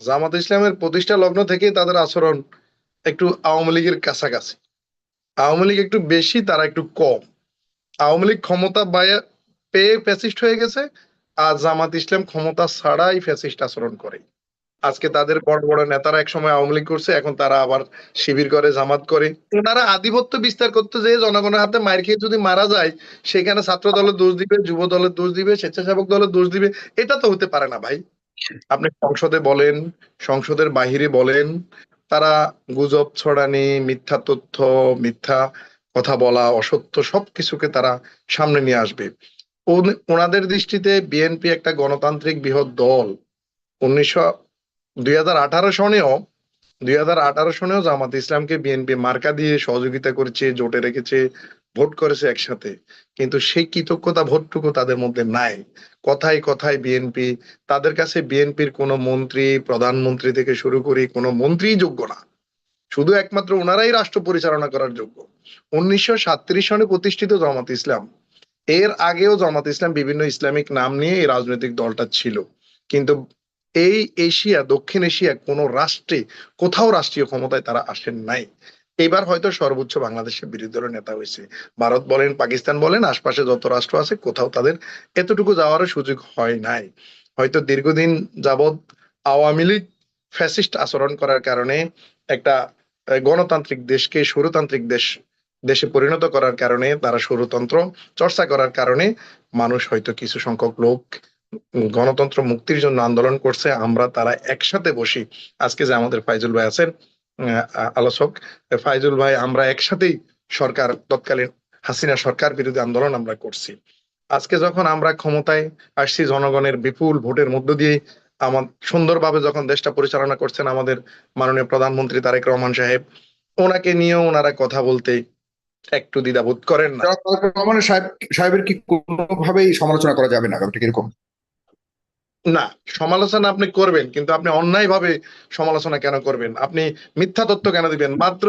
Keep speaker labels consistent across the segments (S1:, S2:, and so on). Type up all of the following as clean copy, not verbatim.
S1: জামাত ইসলামের প্রতিষ্ঠা লগ্ন থেকেই তাদের আচরণ একটু আওয়ামী লীগের কাছাকাছি। আওয়ামী লীগ একটু বেশি, তারা একটু কম। আওয়ামী লীগ ক্ষমতা পেয়ে ফ্যাসিস্ট হয়ে গেছে, আর জামাত ইসলাম ক্ষমতা ছাড়াই ফ্যাসিস্ট আচরণ করে। আজকে তাদের বড় বড় নেতারা একসময় আওয়ামী লীগ করছে, এখন তারা আবার শিবির করে, জামাত করে। তারা আধিপত্য বিস্তার করতে যেয়ে জনগণের হাতে মাইর খেয়ে যদি মারা যায়, সেখানে ছাত্র দলের দোষ দিবে, যুব দলের দোষ দিবে, স্বেচ্ছাসেবক দলের দোষ দিবে। এটা তো হতে পারে না ভাই। আপনি সংসদে বলেন, সংসদের বাহিরে বলেন, তারা গুজব ছড়ানি, মিথ্যা তথ্য, মিথ্যা কথা বলা, অসত্য সবকিছুকে তারা সামনে নিয়ে আসবে। ওনাদের দৃষ্টিতে বিএনপি একটা গণতান্ত্রিক বৃহৎ দল। 2018 সনেও 2018 সনেও জামাত ইসলামকে বিএনপি মার্কা দিয়ে সহযোগিতা করেছে, জোটে রেখেছে, ভোট করেছে একসাথে। কিন্তু সেই কৃতজ্ঞতা ভোটটুকু তাদের মধ্যে নাই। কথায় কথায় বিএনপি, তাদের কাছে বিএনপির কোনো মন্ত্রী, প্রধানমন্ত্রী থেকে শুরু করে কোনো মন্ত্রীই যোগ্য না। শুধু একমাত্র ওনারাই রাষ্ট্র পরিচালনা করার যোগ্য। 1937 সনে প্রতিষ্ঠিত জামাত ইসলাম, এর আগেও জামাত ইসলাম বিভিন্ন ইসলামিক নাম নিয়ে এই রাজনৈতিক দলটা ছিল। কিন্তু এই দক্ষিণ এশিয়া কোন রাষ্ট্রে, কোথাও রাষ্ট্রীয় ক্ষমতায় তারা আসেন নাই। এবার হয়তো সর্বোচ্চ বাংলাদেশের বিরোধী দলের নেতা হয়েছে। ভারত বলেন, পাকিস্তান বলেন, আশপাশে যত রাষ্ট্র আছে, কোথাও তাদের এতটুকু যাওয়ারও সুযোগ হয় নাই। হয়তো দীর্ঘদিন যাবৎ আওয়ামী লীগ ফ্যাসিস্ট আচরণ করার কারণে একটা গণতান্ত্রিক দেশকে স্বৈরতান্ত্রিক দেশে পরিণত করার কারণে, তারা স্বৈরতন্ত্র চর্চা করার কারণে মানুষ হয়তো কিছু সংখ্যক লোক গণতন্ত্র মুক্তির জন্য আন্দোলন করছে। আমরা তারা একসাথে বসি, আজকে যে আমাদের ফাইজুল ভাই আছেন আলোচক, ফাইজুল ভাই, আমরা একসাথেই সরকার, তৎকালীন হাসিনা সরকার বিরোধী আন্দোলন আমরা করছি। আজকে যখন আমরা ক্ষমতায় আসছি, জনগণের বিপুল ভোটের মধ্য দিয়ে আমার সুন্দরভাবে যখন দেশটা পরিচালনা করছেন আমাদের মাননীয় প্রধানমন্ত্রী তারেক রহমান সাহেব, ওনাকে নিয়েও ওনারা কথা বলতে একটু দ্বিধাবোধ করেন না।
S2: জনাব তারেক রহমানের সাহেবের কি কোনোভাবেই সমালোচনা করা যাবে না, ব্যাপারটা কিরকম?
S1: না, সমালোচনা আপনি করবেন, কিন্তু আপনি অন্যায় ভাবে সমালোচনা কেন করবেন? আপনি মিথ্যা তথ্য কেন দিবেন? মাত্র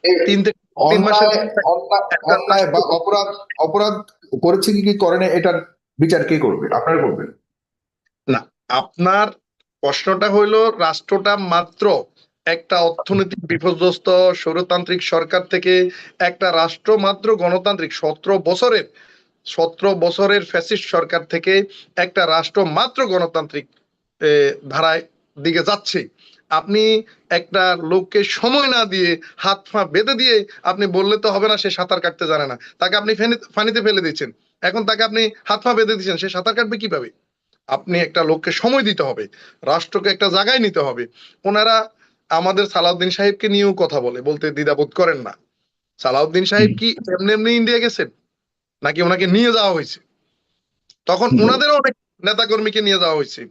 S2: এই
S1: 3 থেকে 3 মাসের
S2: অন্যায় অন্যায়
S1: একটা
S2: অন্যায় বা অপরাধ অপরাধ করেছে কি কি করেনি, এটার বিচার কে করবে? আপনারা করবেন?
S1: না, আপনার প্রশ্নটা হইলো, রাষ্ট্রটা মাত্র একটা অর্থনৈতিক বিপর্যস্ত স্বৈরতান্ত্রিক সরকার থেকে একটা রাষ্ট্র মাত্র গণতান্ত্রিক 17 বছরের ফ্যাসিস্ট সরকার থেকে একটা রাষ্ট্র মাত্র গণতান্ত্রিক ধারায় দিকে যাচ্ছে। আপনি একটা লোককে সময় না দিয়ে, হাত পা বেঁধে দিয়ে আপনি বললে তো হবে না সে সাঁতার কাটতে জানে না। তাকে আপনি পানিতে ফেলে দিচ্ছেন, এখন তাকে আপনি হাত পা বেঁধে দিচ্ছেন, সে সাঁতার কাটবে কিভাবে? আপনি একটা লোককে সময় দিতে হবে, রাষ্ট্রকে একটা জায়গায় নিতে হবে। ওনারা আমাদের সালাউদ্দিন সাহেবকে নিয়েও কথা বলতে দ্বিধাবোধ করেন না। সালাউদ্দিন সাহেব কি এমনি এমনি ইন্ডিয়া গেছেন, নাকি ওনাকে নিয়ে যাওয়া হয়েছে? তখন ওনাদেরও অনেক নেতাকর্মীকে নিয়ে যাওয়া হয়েছে।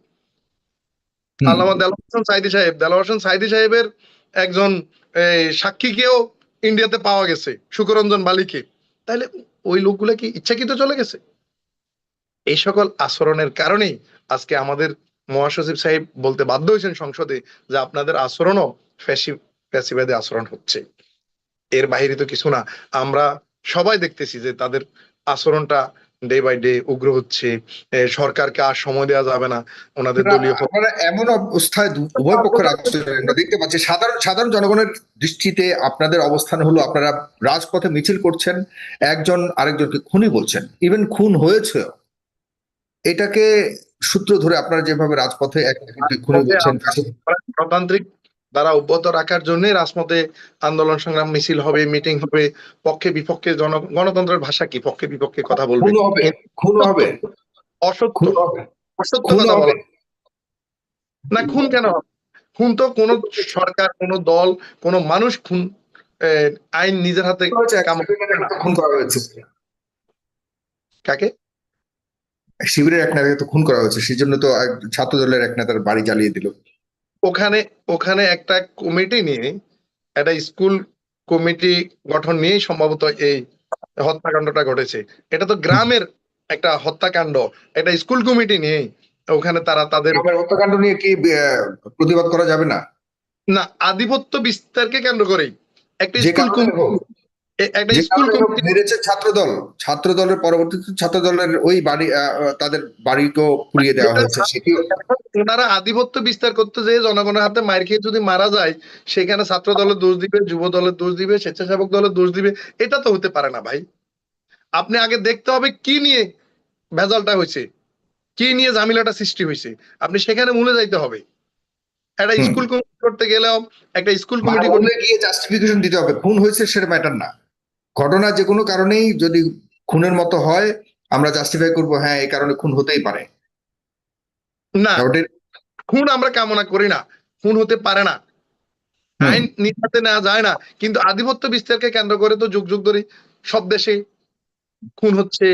S1: আল্লামা দেলোয়ার হোসেন সাইদি সাহেবের একজন সাক্ষীকেও ইন্ডিয়াতে পাওয়া গেছে, সুকরঞ্জন বালিকে। তাহলে ওই লোকগুলা কি ইচ্ছাকৃত চলে গেছে? এই সকল আচরণের কারণেই আজকে আমাদের মহাসচিব সাহেব বলতে বাধ্য হয়েছেন সংসদে যে আপনাদের আচরণও ফ্যাসিবাদী আচরণ হচ্ছে। এর বাইরে তো কিছু না। আমরা সবাই দেখতেছি যে তাদের আচরণটা ডে বাই ডে উগ্র হচ্ছে। সরকারকে আর সময় দেওয়া যাবে না, ওনাদের দলীয়
S2: আপনারা এমন অবস্থায় উভয় পক্ষের আচরণ আমরা দেখতে পাচ্ছি। সাধারণ সাধারণ জনগণের দৃষ্টিতে আপনাদের অবস্থান হলো আপনারা রাজপথে মিছিল করছেন, একজন আরেকজনকে খুনি বলছেন, ইভেন খুন হয়েছে। এটাকে সূত্র ধরে আপনারা যেভাবে রাজপথে একজনকে খুনি
S1: রাজপথে
S2: বলছেন,
S1: আমরা গণতান্ত্রিক দ্বারা অব্যাহত রাখার জন্য রাজপথে আন্দোলন সংগ্রাম, মিছিল হবে, মিটিং হবে। পক্ষে বিপক্ষে গণতন্ত্রের ভাষা কি? পক্ষে বিপক্ষে কথা বলবে।
S2: খুন হবে, খুন
S1: অসত্য,
S2: হবে,
S1: অসত্য,
S2: খুন হবে,
S1: অসত্য
S2: খুন
S1: কথা
S2: হবে।
S1: বলা। না, খুন কেন হবে? খুন তো কোন সরকার, কোন দল, কোন মানুষ খুন আইন নিজের হাতে কাম করে না।
S2: খুন করা হয়েছে,
S1: কাকে?
S2: শিবিরের এক নেতাকে তো খুন করা হয়েছে, সেই জন্য তো ছাত্র দলের এক নেতার বাড়ি জ্বালিয়ে দিল।
S1: ওখানে ওখানে একটা কমিটি নিয়ে, একটা স্কুল কমিটি গঠন নিয়েই সম্ভবত এই হত্যাকাণ্ডটা ঘটেছে। এটা তো গ্রামের একটা হত্যাকাণ্ড, একটা স্কুল কমিটি নিয়েই। ওখানে তারা তাদের,
S2: গ্রামের হত্যাকাণ্ড নিয়ে কি প্রতিবাদ করা যাবে না?
S1: না, আধিপত্য বিস্তারকে কেন্দ্র করেই একটা
S2: যে
S1: স্কুল
S2: কারণে
S1: কমিটি,
S2: হোক।
S1: একটা
S2: যে
S1: স্কুল
S2: কারণে
S1: কমিটি
S2: মেরেছে ছাত্রদল, ছাত্রদলের পরবর্তীতে ছাত্রদলের ওই বাড়ি তাদের বাড়িকেও পুড়িয়ে দেওয়া হয়েছে, সেটি
S1: ওনারা আধিপত্য বিস্তার করতে যেয়ে জনগণের হাতে মার খেয়ে যদি মারা যায়, সেখানে ছাত্র দলের দোষ দিবে, যুব দলের দোষ দিবে, স্বেচ্ছাসেবক দলের দোষ দিবে। এটা তো হতে পারে না ভাই। আপনি আগে দেখতে হবে কি নিয়ে ভেজালটা হয়েছে, কি নিয়ে ঝামেলাটা সৃষ্টি হয়েছে। আপনি সেখানে মূলে যাইতে হবে। একটা
S2: হুম
S1: স্কুল কমিটি করতে গেলেও একটা স্কুল কমিটি
S2: মূলে গিয়ে জাস্টিফিকেশন দিতে হবে। খুন হয়েছে সেটা ম্যাটার না, ঘটনা যে কোনো কারণেই যদি খুনের মতো হয় আমরা জাস্টিফাই করবো, হ্যাঁ এই কারণে খুন হতেই পারে।
S1: না,
S2: ওটা
S1: খুন আমরা কামনা করি না, খুন হতে পারে না,
S2: হুম
S1: আইন নিতে নেওয়া যায় না, কিন্তু আধিপত্য বিস্তারকে কেন্দ্র করে তো যুগ যুগ ধরে সব দেশে খুন হচ্ছে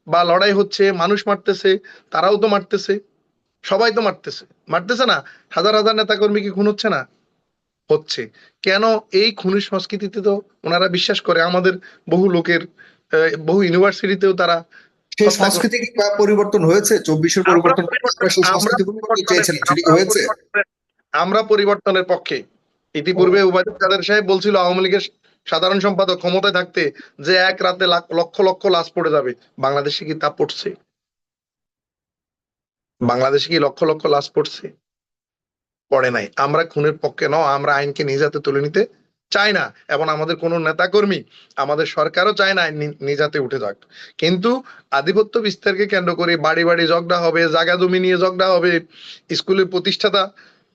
S1: বা লড়াই হচ্ছে, মানুষ মারতেছে, তারাও তো মারতেছে, সবাই তো মারতেছে, মারতেছে না? হাজার হাজার নেতা কর্মী কি খুন হচ্ছে না? হচ্ছে। কেন? এই খুনি সংস্কৃতিতে তো ওনারা বিশ্বাস করে। আমাদের বহু লোকের বহু ইউনিভার্সিটিতেও তারা
S2: সেই
S1: হত্যা করে।
S2: সংস্কৃতি কি পরিবর্তন হয়েছে? 24-এর
S1: আমরা
S2: পরিবর্তন হয়েছে?
S1: পরিবর্তন
S2: আমরা সেই
S1: আমরা
S2: সংস্কৃতি পরিবর্তন
S1: পরিবর্তনের
S2: চেয়েছিলাম, সেটা কি
S1: আমরা
S2: হয়েছে?
S1: পরিবর্তনের আমরা পরিবর্তনের পক্ষে। ইতিপূর্বে ওবায়দুল কাদের সাহেব বলছিল আওয়ামী লীগের সাধারণ সম্পাদক ক্ষমতায় থাকতে যে এক রাতে লক্ষ লক্ষ লাশ পড়ে যাবে। বাংলাদেশে কি তা পড়ছে? বাংলাদেশে কি লক্ষ লক্ষ লাশ পড়ছে? পড়ে নাই। আমরা খুনের পক্ষে নয়, আমরা আইনকে নিজ হাতে তুলে নিতে চাই না, এবং আমাদের কোন নেতাকর্মী, আমাদের সরকারও চায় না আইন নিজ হাতে উঠে যাক। কিন্তু আধিপত্য বিস্তারকে কেন্দ্র করে বাড়ি বাড়ি ঝগড়া হবে, জায়গা জমি নিয়ে ঝগড়া হবে, স্কুলের প্রতিষ্ঠাতা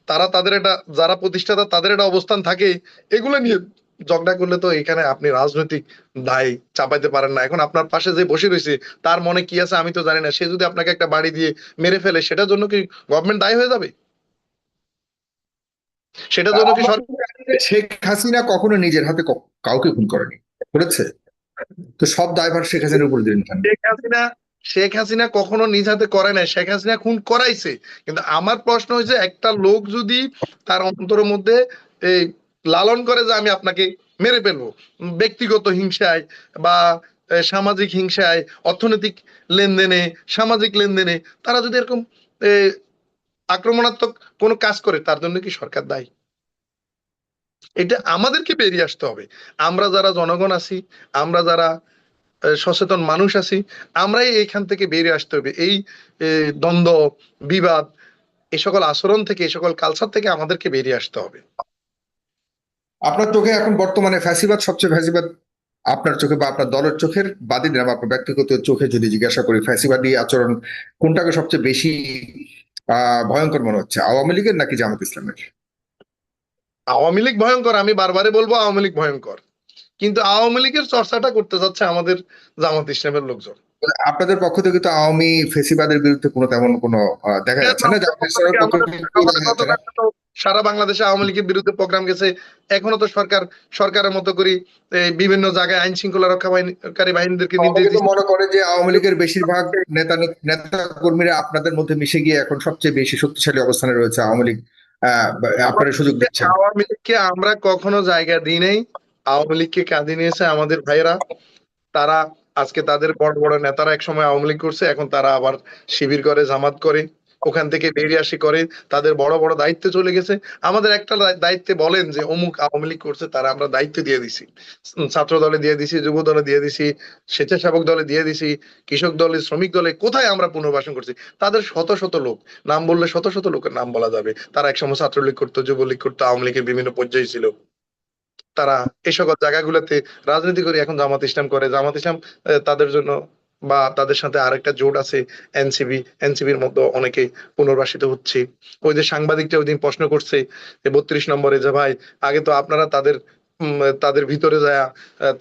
S1: তারা তাদের একটা, যারা প্রতিষ্ঠাতা তাদের একটা অবস্থান থাকে, এগুলো নিয়ে ঝগড়া করলে তো এখানে আপনি রাজনৈতিক দায় চাপাইতে পারেন না। এখন আপনার পাশে যে বসে রয়েছে তার মনে কি আছে আমি তো জানি না। সে যদি আপনাকে একটা বাড়ি দিয়ে মেরে ফেলে, সেটার জন্য কি গভর্নমেন্ট দায়ী হয়ে যাবে? সেটার জন্য কি সরকার?
S2: শেখ হাসিনা কখনো নিজের হাতে কাউকে খুন করেনি, করেছে? তো সব দায়ভার শেখ হাসিনার উপর দিলেন কেন?
S1: শেখ হাসিনা শেখ হাসিনা কখনো নিজ হাতে করে নাই, শেখ হাসিনা খুন করাইছে। কিন্তু আমার প্রশ্ন হচ্ছে, একটা লোক যদি তার অন্তরের মধ্যে এই লালন করে যে আমি আপনাকে মেরে ফেলবো, ব্যক্তিগত হিংসায় বা সামাজিক হিংসায়, অর্থনৈতিক লেনদেনে, সামাজিক লেনদেনে তারা যদি এরকম এ, আক্রমণাত্মক কোনো কাজ করে, তার জন্য কি সরকার দায়ী? এটা আমাদেরকে বেরিয়ে আসতে হবে। আমরা যারা জনগণ আছি, আমরা যারা সচেতন মানুষ আছি, আমরাই এইখান থেকে বেরিয়ে আসতে হবে। এই দ্বন্দ্ব, বিবাদ, এই সকল আচরণ থেকে, এই সকল কালচার থেকে আমাদেরকে বেরিয়ে আসতে হবে।
S2: আপনার চোখে এখন বর্তমানে ফ্যাসিবাদ সবচেয়ে ফ্যাসিবাদ আপনার চোখে বা আপনার দলের চোখের বাদই দিলাম, আপনার ব্যক্তিগত চোখে যদি জিজ্ঞাসা করি, ফ্যাসিবাদী আচরণ কোনটাকে সবচেয়ে বেশি ভয়ঙ্কর মনে হচ্ছে, আওয়ামী লীগের নাকি জামাত ইসলামের?
S1: আওয়ামী লীগ ভয়ঙ্কর, আমি বারবারে বলবো আওয়ামী লীগ ভয়ঙ্কর, কিন্তু আওয়ামী লীগের চর্চাটা করতে যাচ্ছে আমাদের জামাত ইসলামের লোকজন।
S2: আপনাদের পক্ষ থেকে তো আওয়ামী ফেসিবাদের বিরুদ্ধে কোনো তেমন কোনো দেখা যাচ্ছে না, জামাত ইসলামের পক্ষ থেকে
S1: আমাদের
S2: দেখা যাচ্ছে না।
S1: গতকালকে তো সারা বাংলাদেশে আওয়ামী লীগের বিরুদ্ধে প্রোগ্রাম গেছে। এখনো তো সরকার সরকারের মতো করে বিভিন্ন জায়গায় আইন শৃঙ্খলা রক্ষাকারী বাহিনীদেরকে
S2: আওয়ামী
S1: নির্দেশ
S2: লীগ তো
S1: দিচ্ছে।
S2: মনে করে যে আওয়ামী লীগের বেশিরভাগ নেতা নেতা কর্মীরা আপনাদের মধ্যে মিশে গিয়ে এখন সবচেয়ে বেশি শক্তিশালী অবস্থানে রয়েছে, আওয়ামী লীগ আপনারা সুযোগ দিচ্ছেন।
S1: আওয়ামী লীগকে আমরা কখনো জায়গা দিই নাই। আওয়ামী লীগকে কাঁদিয়ে নিয়েছে আমাদের ভাইয়েরা। তারা আজকে তাদের বড় বড় নেতারা একসময় আওয়ামী লীগ করছে, এখন তারা আবার শিবির করে, জামাত করে, ওখান থেকে বেরিয়ে আসি করে, তাদের বড় বড় দায়িত্বে চলে গেছে। আমাদের একটা দায়িত্বে বলেন যে অমুক আওয়ামী লীগ করছে, তারা আমরা দায়িত্ব দিয়ে দিছি। ছাত্র দলে দিয়ে দিছি, যুব দলে দিয়ে দিছি, স্বেচ্ছাসেবক দলে দিয়ে দিছি, কৃষক দলে, শ্রমিক দলে, কোথায় আমরা পুনর্বাসন করছি। তাদের শত শত লোক, নাম বললে শত শত লোকের নাম বলা যাবে। তারা একসময় ছাত্রলীগ করতো, যুবলীগ করতো, আওয়ামী লীগের বিভিন্ন পর্যায়ে ছিল। তারা এই সকল জায়গাগুলোতে রাজনীতি করে এখন জামাত ইসলাম করে। জামাত ইসলাম তাদের জন্য বা তাদের সাথে আরেকটা জোট আছে এনসিবি, এনসিবির মধ্যে অনেকে পুনর্বাসিত হচ্ছে। ওই যে সাংবাদিকটা ওই দিন প্রশ্ন করছে 32 নম্বরে, যে ভাই আগে তো আপনারা তাদের তাদের ভিতরে যায়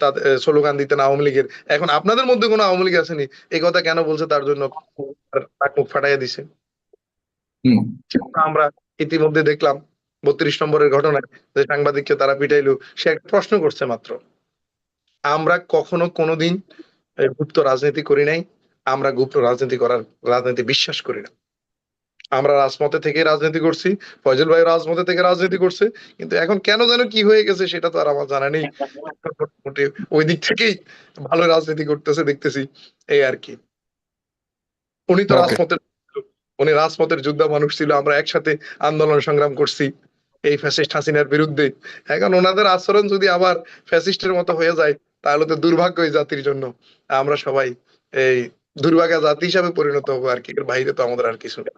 S1: তাদের স্লোগান দিতেন আওয়ামী লীগের, এখন আপনাদের মধ্যে কোনো আওয়ামী লীগ আসেনি, এই কথা কেন বলছে? তার জন্য নাক মুখ ফাটাইয়া দিছে।
S2: হুম
S1: আমরা ইতিমধ্যে দেখলাম 32 নম্বরের ঘটনায় যে সাংবাদিককে তারা পিটাইলো, সে একটা প্রশ্ন করছে মাত্র। আমরা কখনো কোনোদিন গুপ্ত রাজনীতি করি নাই। আমরা গুপ্ত রাজনীতি করার রাজনীতি বিশ্বাস করি না। আমরা রাজপথে থেকে রাজনীতি করছি, ফয়জল ভাই রাজপথে থেকে রাজনীতি করছে, কিন্তু এখন কেন যেন কি হয়ে গেছে সেটা তো আর আমার জানা নেই। মোটামুটি ওই দিক থেকেই ভালো রাজনীতি করতেছে দেখতেছি, এই আর কি। উনি তো
S2: ওকে।
S1: রাজপথের, উনি রাজপথের যোদ্ধা মানুষ ছিল, আমরা একসাথে আন্দোলন সংগ্রাম করছি এই ফ্যাসিস্ট হাসিনার বিরুদ্ধে। এখন ওনাদের আচরণ যদি আবার ফ্যাসিস্টের মতো হয়ে যায়, তাহলে তো দুর্ভাগ্য এই জাতির জন্য। আমরা সবাই এই দুর্ভাগা জাতি হিসাবে পরিণত হবো আর কি, এর বাইরে তো আমাদের আর কিছু নেই।